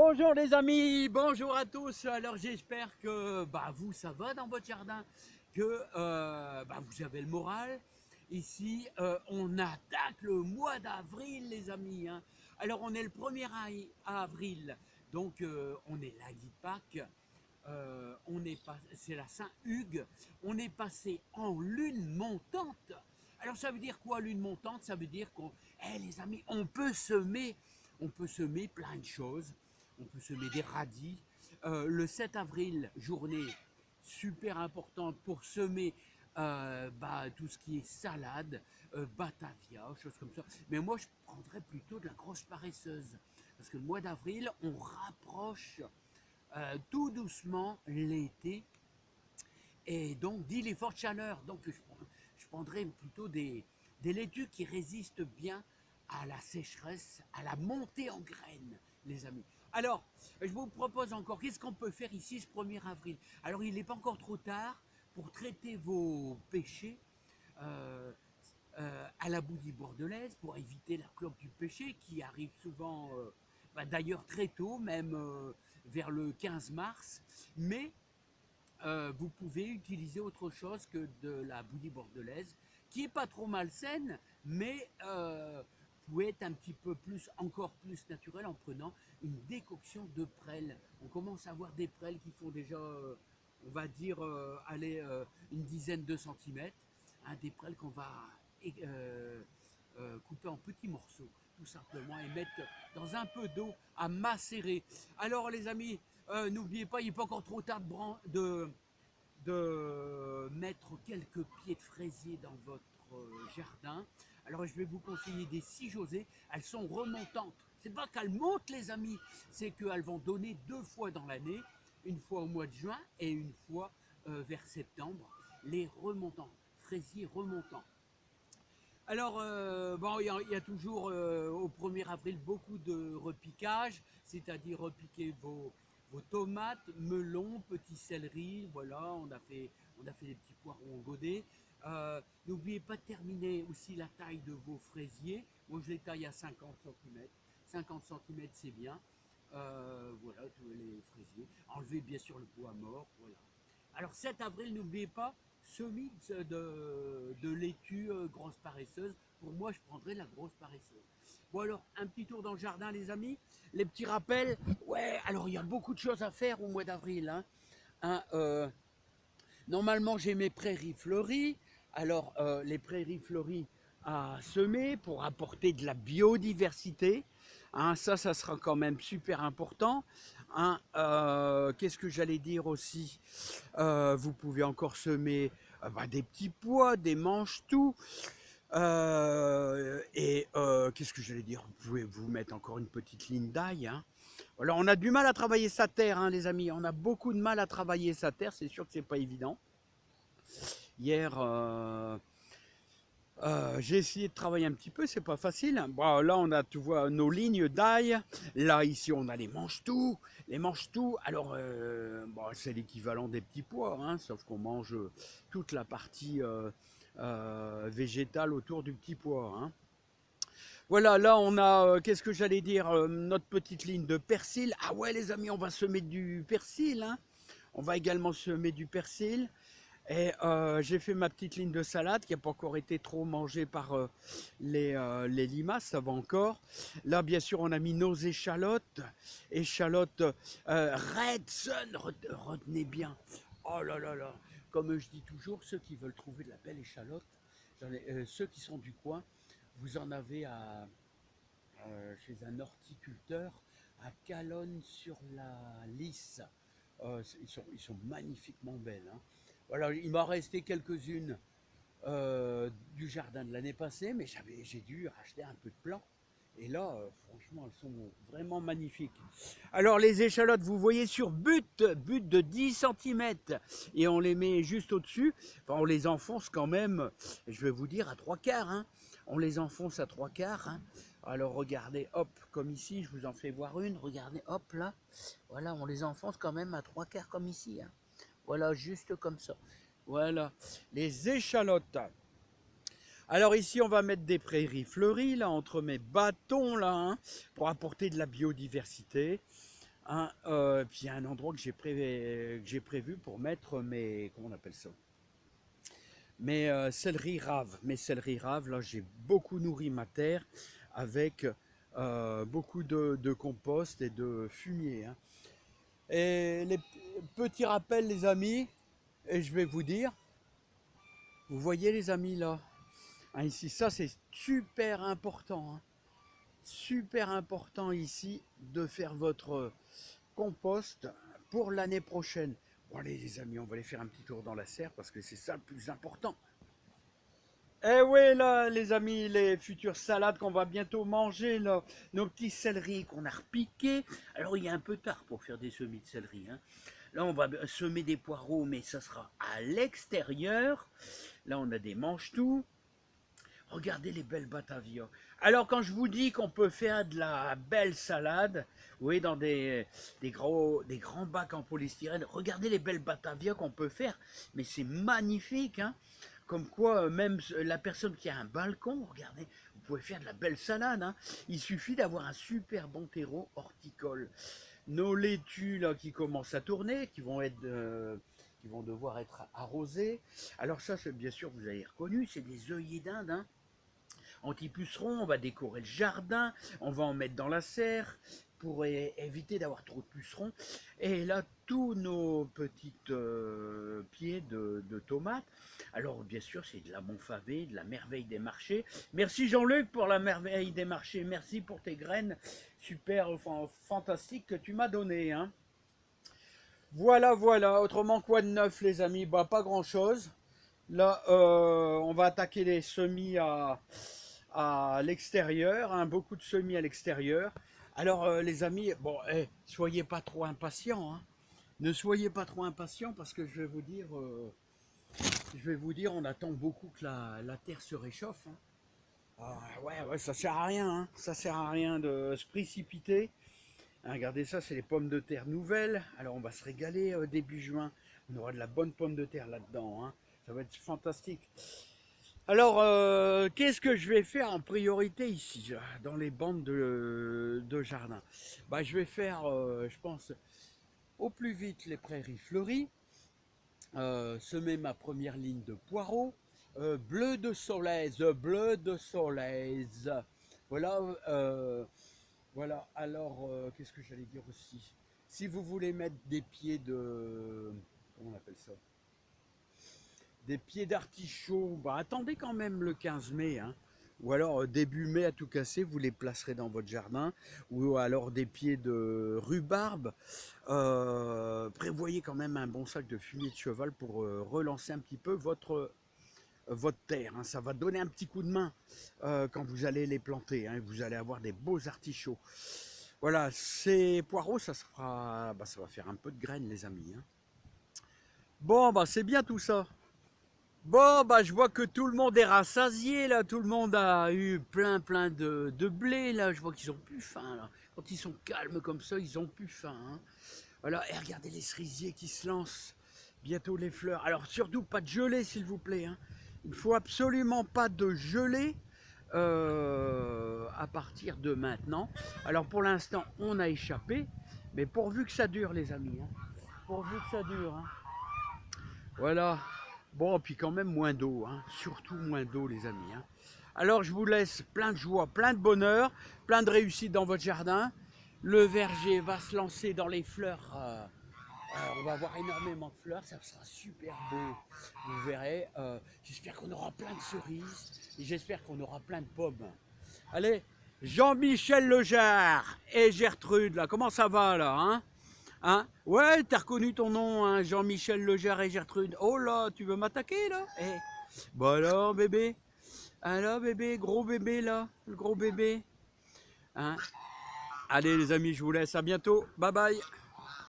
Bonjour les amis, bonjour à tous. Alors j'espère que vous ça va dans votre jardin, que vous avez le moral. Ici on attaque le mois d'avril les amis, hein. Alors on est le 1er avril, donc on est lundi de Pâques. C'est la Saint-Hugues. On est passé en lune montante. Alors ça veut dire quoi lune montante? Ça veut dire qu'on, les amis, on peut semer plein de choses. On peut semer des radis. Le 7 avril, journée super importante pour semer tout ce qui est salade, batavia, choses comme ça. Mais moi, je prendrais plutôt de la grosse paresseuse. Parce que le mois d'avril, on rapproche tout doucement l'été. Et donc, dit les fortes chaleurs. Donc, je prendrais plutôt des laitues qui résistent bien à la sécheresse, à la montée en graines, les amis. Alors, je vous propose encore, qu'est-ce qu'on peut faire ici ce 1er avril? Alors, il n'est pas encore trop tard pour traiter vos péchés euh, à la bouillie bordelaise, pour éviter la cloque du péché qui arrive souvent, d'ailleurs très tôt, même vers le 15 mars. Mais vous pouvez utiliser autre chose que de la bouillie bordelaise, qui est pas trop malsaine, mais pouvez être un petit peu plus, encore plus naturel en prenant une décoction de prêle. On commence à avoir des prêles qui font déjà, on va dire, une dizaine de centimètres. Hein, des prêles qu'on va couper en petits morceaux, tout simplement, et mettre dans un peu d'eau à macérer. Alors les amis, n'oubliez pas, il n'est pas encore trop tard de mettre quelques pieds de fraisier dans votre jardin. Alors je vais vous conseiller des 6 José, elles sont remontantes. C'est pas qu'elles montent les amis, c'est qu'elles vont donner 2 fois dans l'année, une fois au mois de juin et une fois vers septembre, les remontants, fraisiers remontants. Alors, il y a toujours au 1er avril beaucoup de repiquage, c'est-à-dire repiquer vos tomates, melons, petits céleris, voilà, on a fait des petits poireaux en godet. N'oubliez pas de terminer aussi la taille de vos fraisiers. Moi, je les taille à 50 cm. 50 cm, c'est bien. Voilà, tous les fraisiers. Enlevez bien sûr le bois mort, voilà. Alors 7 avril, n'oubliez pas, semis de laitue grosse paresseuse. Pour moi, je prendrais la grosse paresseuse. Bon alors, un petit tour dans le jardin, les amis. Les petits rappels. Ouais, alors il y a beaucoup de choses à faire au mois d'avril, hein. Hein, normalement, j'ai mes prairies fleuries. Alors, les prairies fleuries à semer pour apporter de la biodiversité. Hein, ça sera quand même super important. Hein, qu'est-ce que j'allais dire aussi? Vous pouvez encore semer des petits pois, des mange-tout. Qu'est-ce que j'allais dire? Vous pouvez vous mettre encore une petite ligne d'ail, hein. Alors, on a du mal à travailler sa terre, hein, les amis. On a beaucoup de mal à travailler sa terre. C'est sûr que c'est pas évident. Hier, j'ai essayé de travailler un petit peu, c'est pas facile. Bon, là, on a, tu vois, nos lignes d'ail. Là, ici, on a les mange-tout. Les mange-tout, alors, c'est l'équivalent des petits pois, hein, sauf qu'on mange toute la partie végétale autour du petit pois, hein. Voilà, là, on a, qu'est-ce que j'allais dire, notre petite ligne de persil. Ah ouais, les amis, on va semer du persil, hein. On va également semer du persil. Et j'ai fait ma petite ligne de salade qui n'a pas encore été trop mangée par les limaces, ça va encore. Là, bien sûr, on a mis nos échalotes. Échalotes Red Sun, retenez bien. Oh là là là, comme je dis toujours, ceux qui veulent trouver de la belle échalote, ceux qui sont du coin, vous en avez chez un horticulteur à Calonne-sur-la-Lys. Ils sont magnifiquement belles, hein. Voilà, il m'en restait quelques-unes du jardin de l'année passée, mais j'ai dû racheter un peu de plants. Et là, franchement, elles sont vraiment magnifiques. Alors, les échalotes, vous voyez sur but de 10 cm. Et on les met juste au-dessus. Enfin, on les enfonce quand même, je vais vous dire, à 3/4, hein. On les enfonce à 3/4, hein. Alors, regardez, hop, comme ici, je vous en fais voir une. Regardez, hop, là. Voilà, on les enfonce quand même à 3/4 comme ici, hein. Voilà, juste comme ça. Voilà, les échalotes. Alors ici, on va mettre des prairies fleuries, là, entre mes bâtons, là, hein, pour apporter de la biodiversité. Hein, puis il y a un endroit que j'ai prévu pour mettre mes, comment on appelle ça? Mes céleri raves. Mes céleri raves, là j'ai beaucoup nourri ma terre avec beaucoup de compost et de fumier. Hein. Et les petits rappels les amis, et je vais vous dire, vous voyez les amis là, hein, ici ça c'est super important. Hein. Super important ici de faire votre compost pour l'année prochaine. Bon allez les amis, on va aller faire un petit tour dans la serre parce que c'est ça le plus important. Eh oui là les amis, les futures salades qu'on va bientôt manger, là, nos petits céleris qu'on a repiqués. Alors il est un peu tard pour faire des semis de céleri. Hein. Là on va semer des poireaux mais ça sera à l'extérieur. Là on a des mange-tout. Regardez les belles Batavia. Alors quand je vous dis qu'on peut faire de la belle salade, oui, dans des grands bacs en polystyrène, regardez les belles Batavia qu'on peut faire, mais c'est magnifique, hein. Comme quoi, même la personne qui a un balcon, regardez, vous pouvez faire de la belle salade. Hein. Il suffit d'avoir un super bon terreau horticole. Nos laitues là qui commencent à tourner, qui vont devoir être arrosées. Alors ça, bien sûr, vous avez reconnu, c'est des œillets d'Inde. Hein. Anti-pucerons, on va décorer le jardin, on va en mettre dans la serre pour éviter d'avoir trop de pucerons. Et là, tous nos petits pieds de tomates. Alors, bien sûr, c'est de la Montfavet, de la merveille des marchés. Merci Jean-Luc pour la merveille des marchés. Merci pour tes graines super fantastiques que tu m'as données. Hein. Voilà, voilà. Autrement, quoi de neuf, les amis? Bah, pas grand-chose. Là, on va attaquer les semis à l'extérieur, hein, beaucoup de semis à l'extérieur. Alors les amis, bon, soyez pas trop impatients. Hein. Ne soyez pas trop impatients parce que je vais vous dire, on attend beaucoup que la terre se réchauffe. Hein. Ah, ouais, ouais, ça sert à rien. Hein. Ça sert à rien de se précipiter. Hein, regardez ça, c'est les pommes de terre nouvelles. Alors on va se régaler début juin. On aura de la bonne pomme de terre là-dedans. Hein. Ça va être fantastique. Alors, qu'est-ce que je vais faire en priorité ici, dans les bandes de jardin? Bah, je vais faire, je pense, au plus vite les prairies fleuries, semer ma première ligne de poireaux, bleu de soleil. Voilà, voilà. Alors, qu'est-ce que j'allais dire aussi? Si vous voulez mettre des pieds de, comment on appelle ça? Des pieds d'artichaut, bah, attendez quand même le 15 mai. Hein. Ou alors début mai à tout casser, vous les placerez dans votre jardin. Ou alors des pieds de rhubarbe. Prévoyez quand même un bon sac de fumier de cheval pour relancer un petit peu votre terre. Hein. Ça va donner un petit coup de main quand vous allez les planter. Hein. Vous allez avoir des beaux artichauts. Voilà, ces poireaux, bah, ça va faire un peu de graines les amis. Hein. Bon, bah c'est bien tout ça. Bon, bah, je vois que tout le monde est rassasié, là. Tout le monde a eu plein de blé, là. Je vois qu'ils ont plus faim, là. Quand ils sont calmes comme ça, ils ont plus faim. Hein. Voilà, et regardez les cerisiers qui se lancent. Bientôt les fleurs. Alors, surtout, pas de gelée, s'il vous plaît. Hein. Il ne faut absolument pas de gelée à partir de maintenant. Alors, pour l'instant, on a échappé. Mais pourvu que ça dure, les amis. Hein. Pourvu que ça dure. Hein. Voilà. Bon, puis quand même moins d'eau, hein. Surtout moins d'eau les amis. Hein. Alors je vous laisse plein de joie, plein de bonheur, plein de réussite dans votre jardin. Le verger va se lancer dans les fleurs. On va avoir énormément de fleurs, ça sera super beau. Vous verrez. J'espère qu'on aura plein de cerises et j'espère qu'on aura plein de pommes. Allez, Jean-Michel Lejarre et Gertrude, là, comment ça va là, hein? Hein? Ouais, t'as reconnu ton nom, hein, Jean-Michel Lejarre et Gertrude. Oh là, tu veux m'attaquer là? Eh. Bon alors bébé, gros bébé là, le gros bébé. Hein? Allez les amis, je vous laisse, à bientôt, bye bye.